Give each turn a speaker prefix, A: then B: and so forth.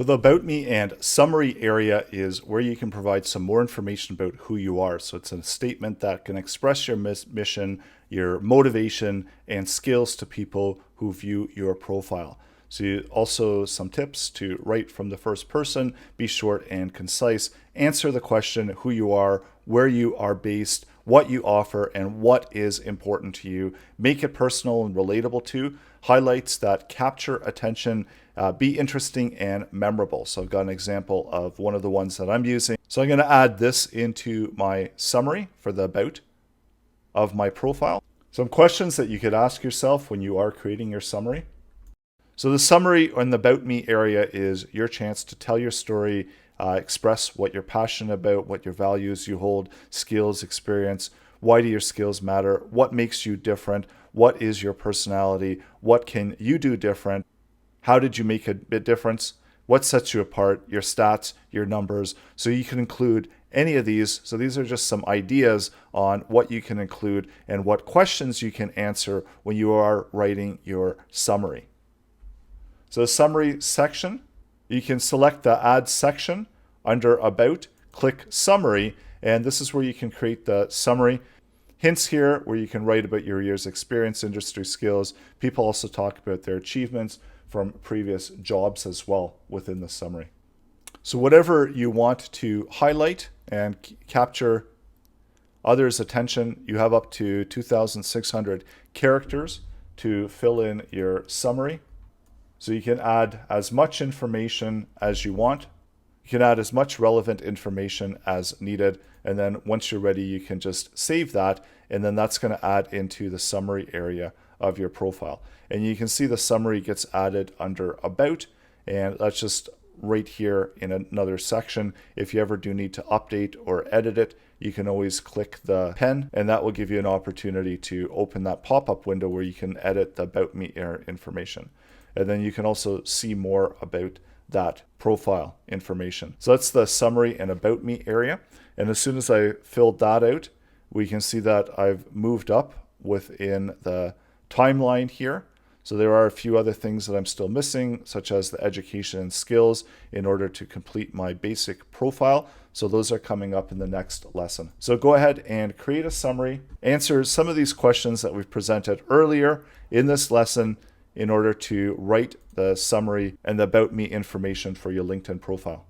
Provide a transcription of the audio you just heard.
A: So the About Me and Summary area is where you can provide some more information about who you are. So it's a statement that can express your mission, your motivation, and skills to people who view your profile. So also some tips to write from the first person, be short and concise, answer the question who you are, where you are based, what you offer, and what is important to you. Make it personal and relatable to, highlights that capture attention, be interesting and memorable. So I've got an example of one of the ones that I'm using. So I'm going to add this into my summary for the about of my profile. Some questions that you could ask yourself when you are creating your summary. So the summary in the About Me area is your chance to tell your story, express what you're passionate about, what your values you hold, skills, experience, why do your skills matter, what makes you different, what is your personality, what can you do different, how did you make a bit difference, what sets you apart, your stats, your numbers. So you can include any of these. So these are just some ideas on what you can include and what questions you can answer when you are writing your summary. So the summary section, you can select the add section under about, click summary, and this is where you can create the summary. Hints here where you can write about your year's experience, industry skills. People also talk about their achievements from previous jobs as well within the summary. So whatever you want to highlight and capture others' attention, you have up to 2,600 characters to fill in your summary. So you can add as much information as you want. You can add as much relevant information as needed. And then once you're ready, you can just save that. And then that's going to add into the summary area of your profile. And you can see the summary gets added under About. And that's just right here in another section. If you ever do need to update or edit it, you can always click the pen, and that will give you an opportunity to open that pop-up window where you can edit the About Me information. And then you can also see more about that profile information. So that's the summary and About Me area. And as soon as I filled that out, we can see that I've moved up within the timeline here. So there are a few other things that I'm still missing, such as the education and skills in order to complete my basic profile. So those are coming up in the next lesson. So go ahead and create a summary, answer some of these questions that we've presented earlier in this lesson in order to write the summary and the About Me information for your LinkedIn profile.